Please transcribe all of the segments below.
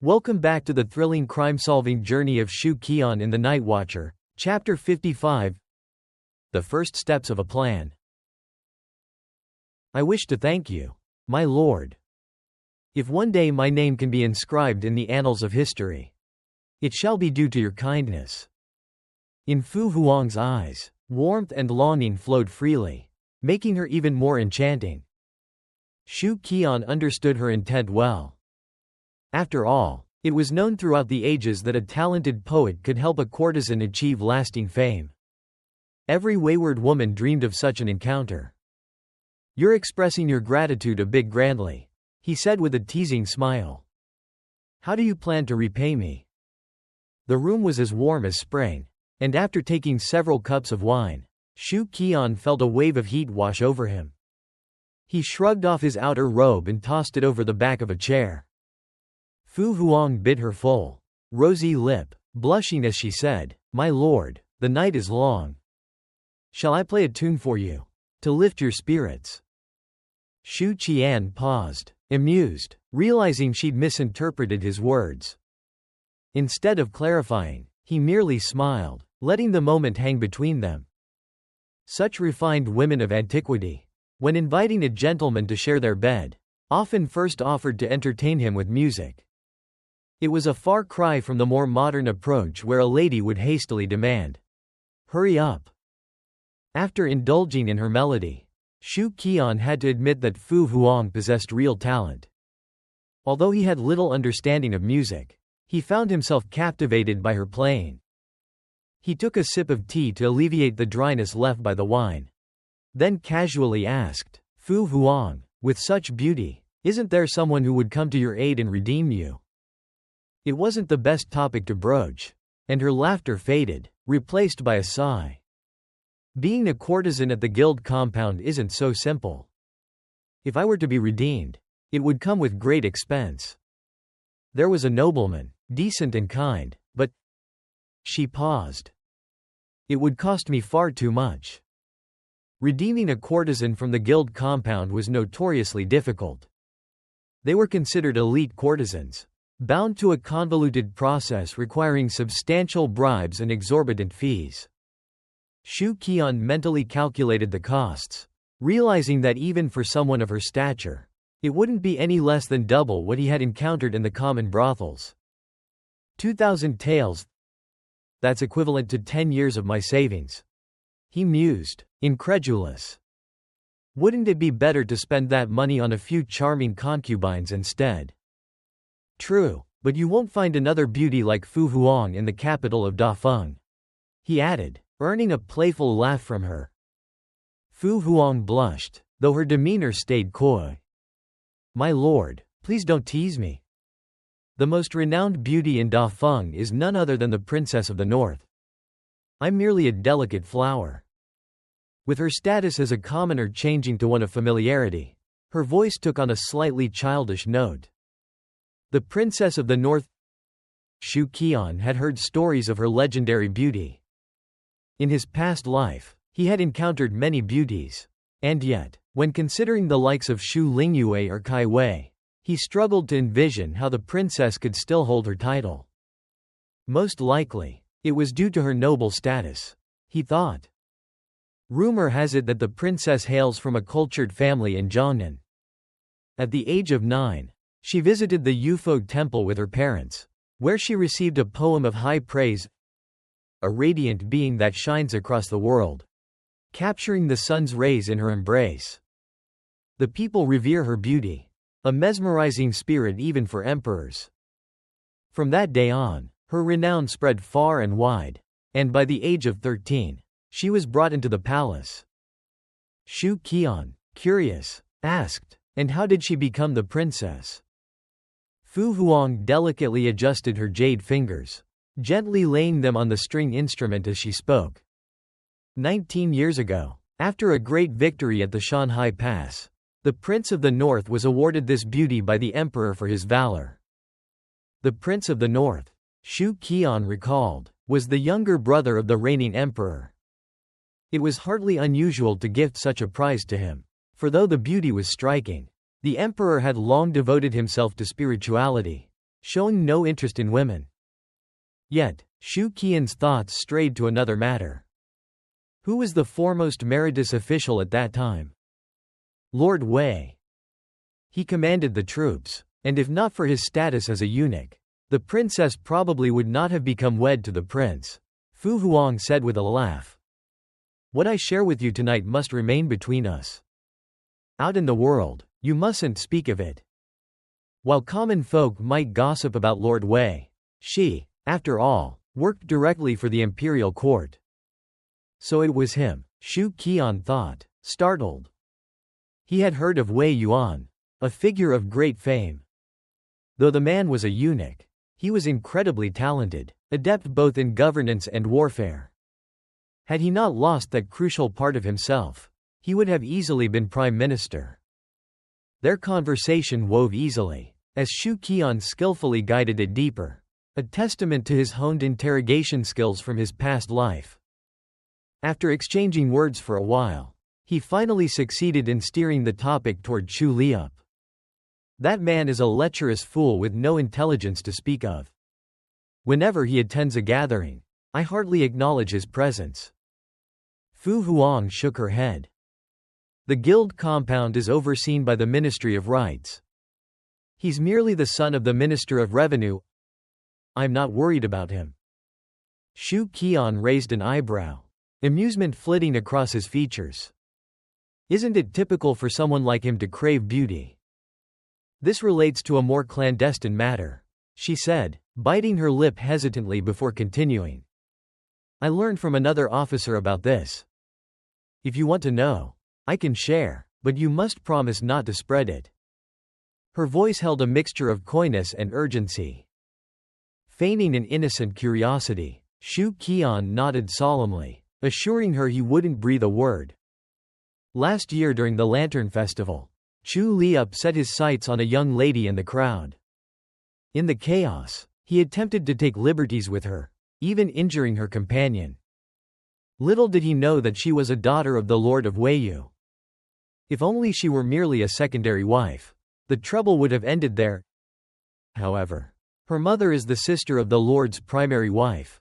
Welcome back to the thrilling crime-solving journey of Xu Qi'an in the Nightwatcher, Chapter 55. The First Steps of a Plan. I wish to thank you, my lord. If one day my name can be inscribed in the annals of history, it shall be due to your kindness. In Fu Huang's eyes, warmth and longing flowed freely, making her even more enchanting. Xu Qi'an understood her intent well. After all, it was known throughout the ages that a talented poet could help a courtesan achieve lasting fame. Every wayward woman dreamed of such an encounter. You're expressing your gratitude a bit grandly, he said with a teasing smile. How do you plan to repay me? The room was as warm as spring, and after taking several cups of wine, Xu Qi'an felt a wave of heat wash over him. He shrugged off his outer robe and tossed it over the back of a chair. Fu Huang bit her full, rosy lip, blushing as she said, "My lord, the night is long. Shall I play a tune for you, to lift your spirits?" Xu Qi'an paused, amused, realizing she'd misinterpreted his words. Instead of clarifying, he merely smiled, letting the moment hang between them. Such refined women of antiquity, when inviting a gentleman to share their bed, often first offered to entertain him with music. It was a far cry from the more modern approach where a lady would hastily demand, "Hurry up." After indulging in her melody, Xu Qi'an had to admit that Fu Huang possessed real talent. Although he had little understanding of music, he found himself captivated by her playing. He took a sip of tea to alleviate the dryness left by the wine. Then casually asked, "Fu Huang, with such beauty, isn't there someone who would come to your aid and redeem you?" It wasn't the best topic to broach, and her laughter faded, replaced by a sigh. Being a courtesan at the guild compound isn't so simple. If I were to be redeemed, it would come with great expense. There was a nobleman, decent and kind, but... She paused. It would cost me far too much. Redeeming a courtesan from the guild compound was notoriously difficult. They were considered elite courtesans, bound to a convoluted process requiring substantial bribes and exorbitant fees. Xu Qi'an mentally calculated the costs, realizing that even for someone of her stature, it wouldn't be any less than double what he had encountered in the common brothels. 2,000 taels. That's equivalent to 10 years of my savings. He mused, incredulous. Wouldn't it be better to spend that money on a few charming concubines instead? True, but you won't find another beauty like Fu Huang in the capital of Dafeng, he added, earning a playful laugh from her. Fu Huang blushed, though her demeanor stayed coy. My lord, please don't tease me. The most renowned beauty in Dafeng is none other than the Princess of the North. I'm merely a delicate flower. With her status as a commoner changing to one of familiarity, her voice took on a slightly childish note. The Princess of the North. Xu Qi'an had heard stories of her legendary beauty. In his past life, he had encountered many beauties, and yet, when considering the likes of Shu Lingyue or Kai Wei, he struggled to envision how the princess could still hold her title. Most likely, it was due to her noble status, he thought. Rumor has it that the princess hails from a cultured family in Jiangnan. At the age of 9, she visited the Yufo temple with her parents, where she received a poem of high praise, a radiant being that shines across the world, capturing the sun's rays in her embrace. The people revere her beauty, a mesmerizing spirit even for emperors. From that day on, her renown spread far and wide, and by the age of 13, she was brought into the palace. Xu Qi'an, curious, asked, and how did she become the princess? Fu Huang delicately adjusted her jade fingers, gently laying them on the string instrument as she spoke. 19 years ago, after a great victory at the Shanhai Pass, the Prince of the North was awarded this beauty by the emperor for his valor. The Prince of the North, Xu Qi'an recalled, was the younger brother of the reigning emperor. It was hardly unusual to gift such a prize to him, for though the beauty was striking, the emperor had long devoted himself to spirituality, showing no interest in women. Yet, Xu Qi'an's thoughts strayed to another matter. Who was the foremost meritorious official at that time? Lord Wei. He commanded the troops, and if not for his status as a eunuch, the princess probably would not have become wed to the prince. Fu Huang said with a laugh. What I share with you tonight must remain between us. Out in the world, you mustn't speak of it. While common folk might gossip about Lord Wei, she, after all, worked directly for the imperial court. So it was him, Xu Qi'an thought, startled. He had heard of Wei Yuan, a figure of great fame. Though the man was a eunuch, he was incredibly talented, adept both in governance and warfare. Had he not lost that crucial part of himself, he would have easily been prime minister. Their conversation wove easily, as Xu Qi'an skillfully guided it deeper, a testament to his honed interrogation skills from his past life. After exchanging words for a while, he finally succeeded in steering the topic toward Chu Liup. That man is a lecherous fool with no intelligence to speak of. Whenever he attends a gathering, I hardly acknowledge his presence. Fu Huang shook her head. The guild compound is overseen by the Ministry of Rights. He's merely the son of the Minister of Revenue. I'm not worried about him. Xu Qi'an raised an eyebrow, amusement flitting across his features. Isn't it typical for someone like him to crave beauty? This relates to a more clandestine matter, she said, biting her lip hesitantly before continuing. I learned from another officer about this. If you want to know, I can share, but you must promise not to spread it. Her voice held a mixture of coyness and urgency. Feigning an innocent curiosity, Xu Qi'an nodded solemnly, assuring her he wouldn't breathe a word. Last year during the Lantern Festival, Chu Liup set his sights on a young lady in the crowd. In the chaos, he attempted to take liberties with her, even injuring her companion. Little did he know that she was a daughter of the Lord of Weiyu. If only she were merely a secondary wife, the trouble would have ended there. However, her mother is the sister of the Lord's primary wife.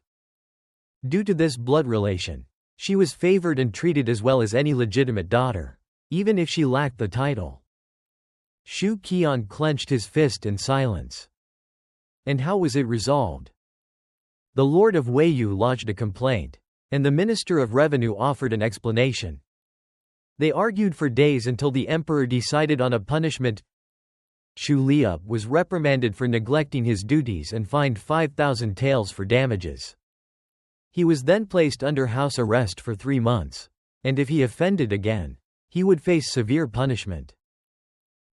Due to this blood relation, she was favored and treated as well as any legitimate daughter, even if she lacked the title. Xu Qi'an clenched his fist in silence. And how was it resolved? The Lord of Weiyu lodged a complaint, and the Minister of Revenue offered an explanation. They argued for days until the emperor decided on a punishment. Chu Liup was reprimanded for neglecting his duties and fined 5,000 taels for damages. He was then placed under house arrest for 3 months, and if he offended again, he would face severe punishment.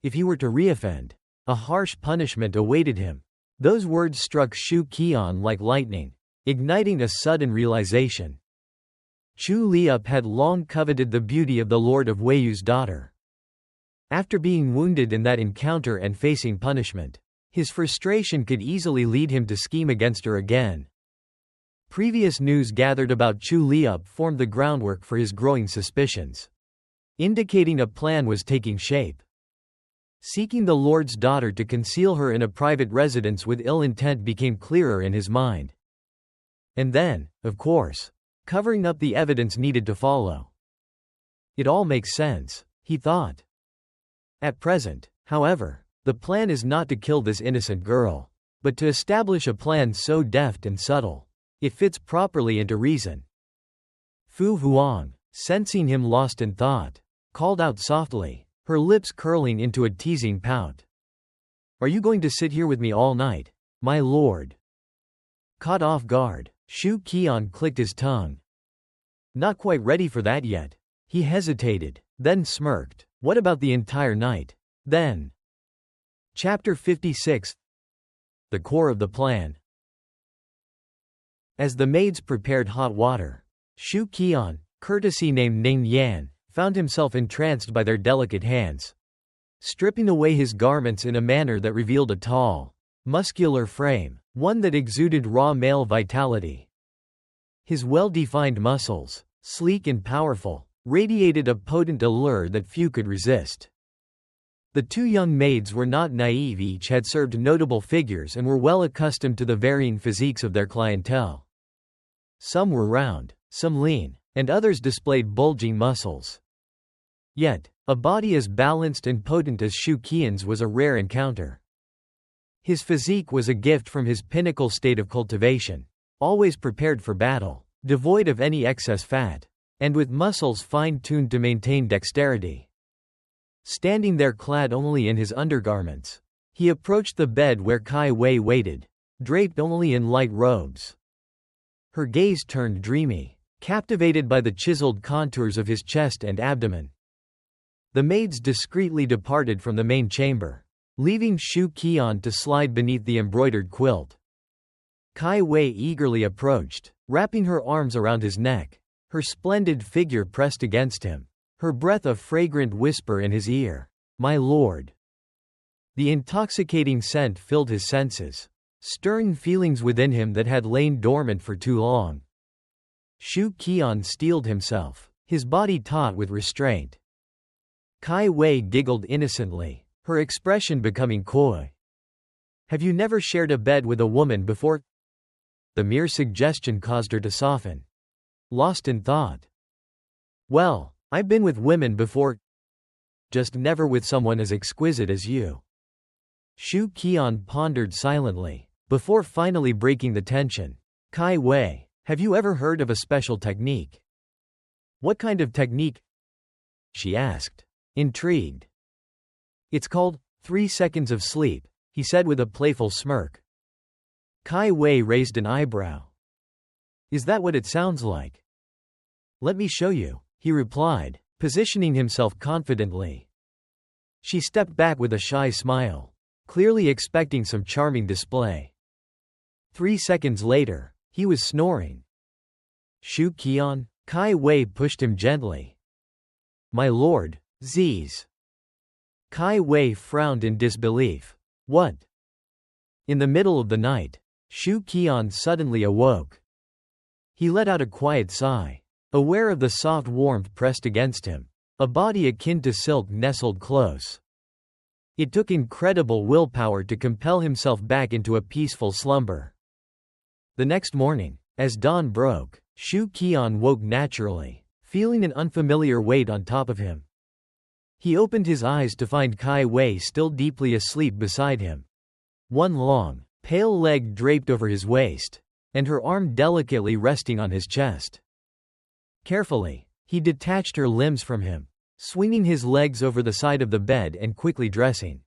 If he were to reoffend, a harsh punishment awaited him. Those words struck Xu Qi'an like lightning, igniting a sudden realization. Chu Liup had long coveted the beauty of the Lord of Weiyu's daughter. After being wounded in that encounter and facing punishment, his frustration could easily lead him to scheme against her again. Previous news gathered about Chu Liup formed the groundwork for his growing suspicions, indicating a plan was taking shape. Seeking the Lord's daughter to conceal her in a private residence with ill intent became clearer in his mind. And then, of course, covering up the evidence needed to follow. It all makes sense, he thought. At present, however, the plan is not to kill this innocent girl, but to establish a plan so deft and subtle, it fits properly into reason. Fu Huang, sensing him lost in thought, called out softly, her lips curling into a teasing pout. Are you going to sit here with me all night, my lord? Caught off guard, Xu Qi'an clicked his tongue. Not quite ready for that yet. He hesitated, then smirked. What about the entire night? Then. Chapter 56. The core of the plan. As the maids prepared hot water, Xu Qi'an, courtesy named Ning Yan, found himself entranced by their delicate hands. Stripping away his garments in a manner that revealed a tall, muscular frame, one that exuded raw male vitality. His well-defined muscles, sleek and powerful, radiated a potent allure that few could resist. The two young maids were not naive, each had served notable figures and were well accustomed to the varying physiques of their clientele. Some were round, some lean, and others displayed bulging muscles. Yet, a body as balanced and potent as Xu Qi'an's was a rare encounter. His physique was a gift from his pinnacle state of cultivation, always prepared for battle, devoid of any excess fat, and with muscles fine-tuned to maintain dexterity. Standing there clad only in his undergarments, he approached the bed where Kai Wei waited, draped only in light robes. Her gaze turned dreamy, captivated by the chiseled contours of his chest and abdomen. The maids discreetly departed from the main chamber, leaving Xu Qi'an to slide beneath the embroidered quilt. Kai Wei eagerly approached, wrapping her arms around his neck, her splendid figure pressed against him, her breath a fragrant whisper in his ear, "My lord." The intoxicating scent filled his senses, stirring feelings within him that had lain dormant for too long. Xu Qi'an steeled himself, his body taut with restraint. Kai Wei giggled innocently, her expression becoming coy. "Have you never shared a bed with a woman before?" The mere suggestion caused her to soften, lost in thought. "Well, I've been with women before, just never with someone as exquisite as you." Xu Qi'an pondered silently, before finally breaking the tension. "Kai Wei, have you ever heard of a special technique?" "What kind of technique?" she asked, intrigued. "It's called 3 seconds of sleep," he said with a playful smirk. Kai Wei raised an eyebrow. "Is that what it sounds like?" "Let me show you," he replied, positioning himself confidently. She stepped back with a shy smile, clearly expecting some charming display. 3 seconds later, he was snoring. "Xu Qi'an," Kai Wei pushed him gently. "My lord, Z's." Kai Wei frowned in disbelief. "What?" In the middle of the night, Xu Qi'an suddenly awoke. He let out a quiet sigh, aware of the soft warmth pressed against him, a body akin to silk nestled close. It took incredible willpower to compel himself back into a peaceful slumber. The next morning, as dawn broke, Xu Qi'an woke naturally, feeling an unfamiliar weight on top of him. He opened his eyes to find Kai Wei still deeply asleep beside him. One long, pale leg draped over his waist, and her arm delicately resting on his chest. Carefully, he detached her limbs from him, swinging his legs over the side of the bed and quickly dressing.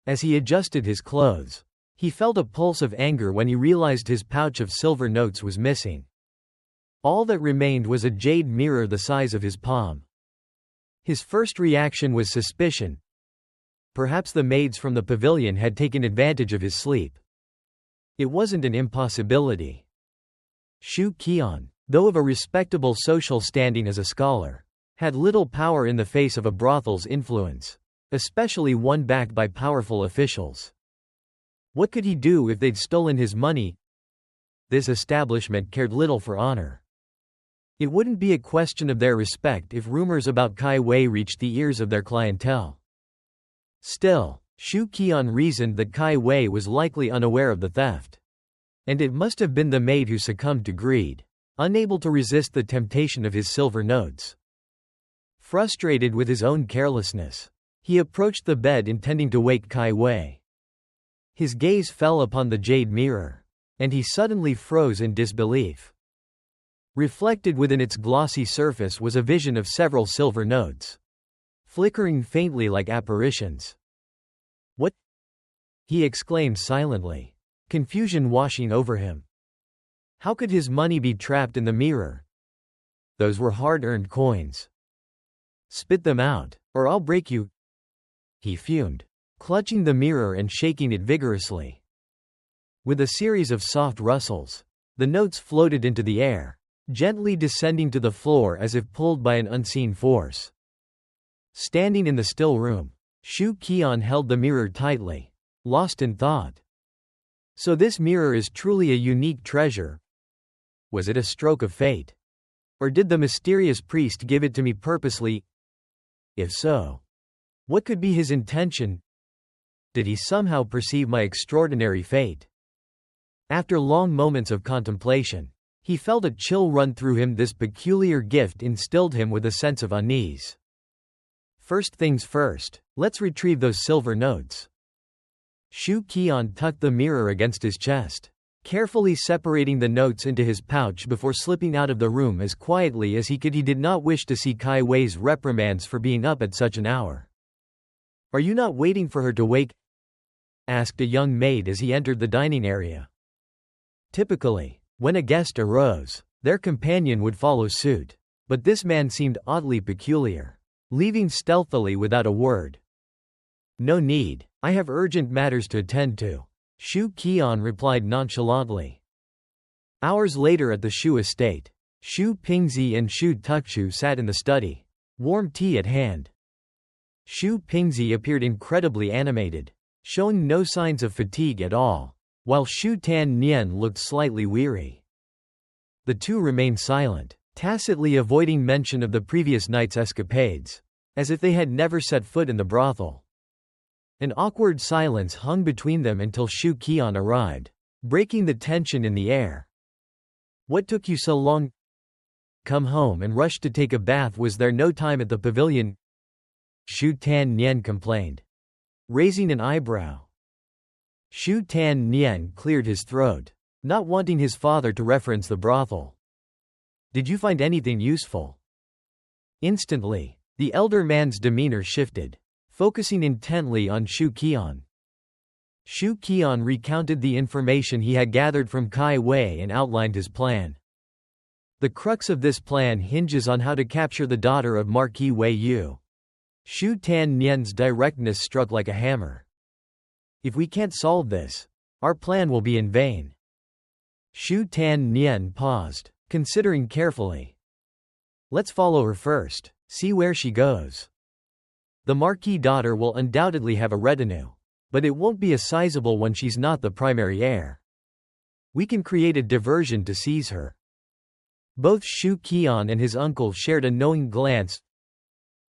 As he adjusted his clothes, he felt a pulse of anger when he realized his pouch of silver notes was missing. All that remained was a jade mirror the size of his palm. His first reaction was suspicion. Perhaps the maids from the pavilion had taken advantage of his sleep. It wasn't an impossibility. Xu Qi'an, though of a respectable social standing as a scholar, had little power in the face of a brothel's influence, especially one backed by powerful officials. What could he do if they'd stolen his money? This establishment cared little for honor. It wouldn't be a question of their respect if rumors about Kai Wei reached the ears of their clientele. Still, Xu Qi'an reasoned that Kai Wei was likely unaware of the theft. And it must have been the maid who succumbed to greed, unable to resist the temptation of his silver notes. Frustrated with his own carelessness, he approached the bed intending to wake Kai Wei. His gaze fell upon the jade mirror, and he suddenly froze in disbelief. Reflected within its glossy surface was a vision of several silver notes, flickering faintly like apparitions. "What?" he exclaimed silently, confusion washing over him. How could his money be trapped in the mirror? Those were hard-earned coins. "Spit them out, or I'll break you," he fumed, clutching the mirror and shaking it vigorously. With a series of soft rustles, the notes floated into the air, gently descending to the floor as if pulled by an unseen force. Standing in the still room, Xu Qi'an held the mirror tightly, lost in thought. So this mirror is truly a unique treasure. Was it a stroke of fate? Or did the mysterious priest give it to me purposely? If so, What could be his intention? Did he somehow perceive my extraordinary fate? After long moments of contemplation, he felt a chill run through him. This peculiar gift instilled him with a sense of unease. First things first, let's retrieve those silver notes. Xu Qi'an tucked the mirror against his chest, carefully separating the notes into his pouch before slipping out of the room as quietly as he could. He did not wish to see Kai Wei's reprimands for being up at such an hour. "Are you not waiting for her to wake?" asked a young maid as he entered the dining area. Typically, when a guest arose, their companion would follow suit. But this man seemed oddly peculiar, leaving stealthily without a word. "No need, I have urgent matters to attend to," Xu Qi'an replied nonchalantly. Hours later at the Xu estate, Xu Pingzi and Xu Tuxu sat in the study, warm tea at hand. Xu Pingzi appeared incredibly animated, showing no signs of fatigue at all, while Xu Tan looked slightly weary. The two remained silent, tacitly avoiding mention of the previous night's escapades, as if they had never set foot in the brothel. An awkward silence hung between them until Xu Qi'an arrived, breaking the tension in the air. "What took you so long? Come home and rush to take a bath. Was there no time at the pavilion?" Xu Tan complained, raising an eyebrow. Xu Tan cleared his throat, not wanting his father to reference the brothel. "Did you find anything useful?" Instantly, the elder man's demeanor shifted, focusing intently on Xu Qi'an. Xu Qi'an recounted the information he had gathered from Kai Wei and outlined his plan. "The crux of this plan hinges on how to capture the daughter of Marquis Wei Yu." Xu Tan's directness struck like a hammer. "If we can't solve this, our plan will be in vain." Xu Tan paused, considering carefully. "Let's follow her first, see where she goes. The Marquis daughter will undoubtedly have a retinue, but it won't be a sizable one. She's not the primary heir. We can create a diversion to seize her." Both Xu Qi'an and his uncle shared a knowing glance.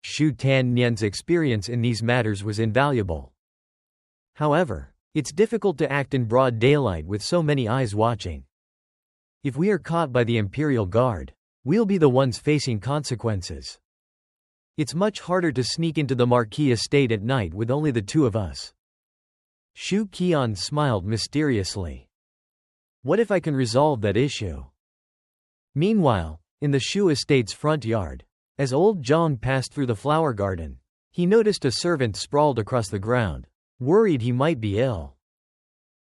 Xu Tan's experience in these matters was invaluable. However, it's difficult to act in broad daylight with so many eyes watching. If we are caught by the Imperial Guard, we'll be the ones facing consequences. It's much harder to sneak into the Marquis estate at night with only the two of us. Xu Qi'an smiled mysteriously. "What if I can resolve that issue?" Meanwhile, in the Xu estate's front yard, as old Zhang passed through the flower garden, he noticed a servant sprawled across the ground, worried he might be ill.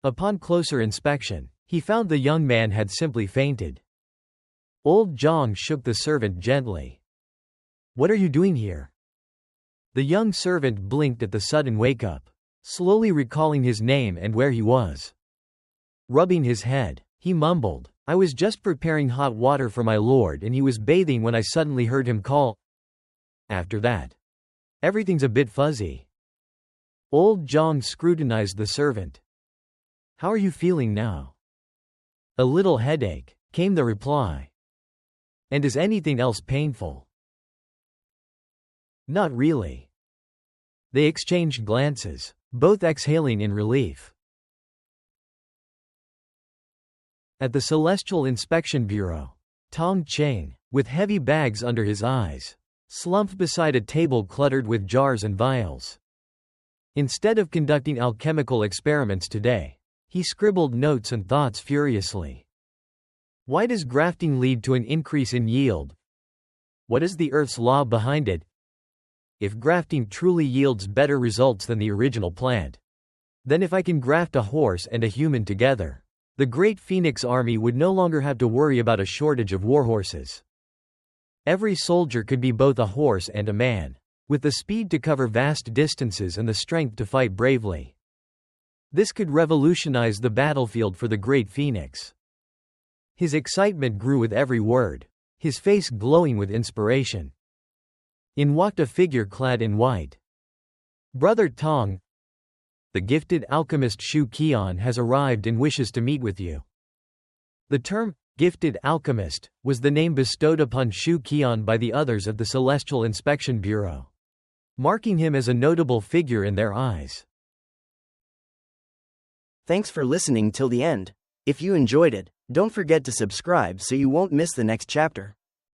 Upon closer inspection, he found the young man had simply fainted. Old Zhang shook the servant gently. "What are you doing here?" The young servant blinked at the sudden wake-up, slowly recalling his name and where he was. Rubbing his head, he mumbled, "I was just preparing hot water for my lord and he was bathing when I suddenly heard him call." After that, everything's a bit fuzzy. Old Zhang scrutinized the servant. "How are you feeling now?" "A little headache," came the reply. "And is anything else painful?" "Not really." They exchanged glances, both exhaling in relief. At the Celestial Inspection Bureau, Tong Cheng, with heavy bags under his eyes, slumped beside a table cluttered with jars and vials. Instead of conducting alchemical experiments today, he scribbled notes and thoughts furiously. Why does grafting lead to an increase in yield? What is the Earth's law behind it? If grafting truly yields better results than the original plant, then if I can graft a horse and a human together, the Great Phoenix Army would no longer have to worry about a shortage of warhorses. Every soldier could be both a horse and a man, with the speed to cover vast distances and the strength to fight bravely. This could revolutionize the battlefield for the Great Phoenix. His excitement grew with every word, his face glowing with inspiration. In walked a figure clad in white. "Brother Tong, the gifted alchemist Xu Qi'an has arrived and wishes to meet with you." The term, gifted alchemist, was the name bestowed upon Xu Qi'an by the others of the Celestial Inspection Bureau. marking him as a notable figure in their eyes. Thanks for listening till the end. If you enjoyed it, don't forget to subscribe so you won't miss the next chapter.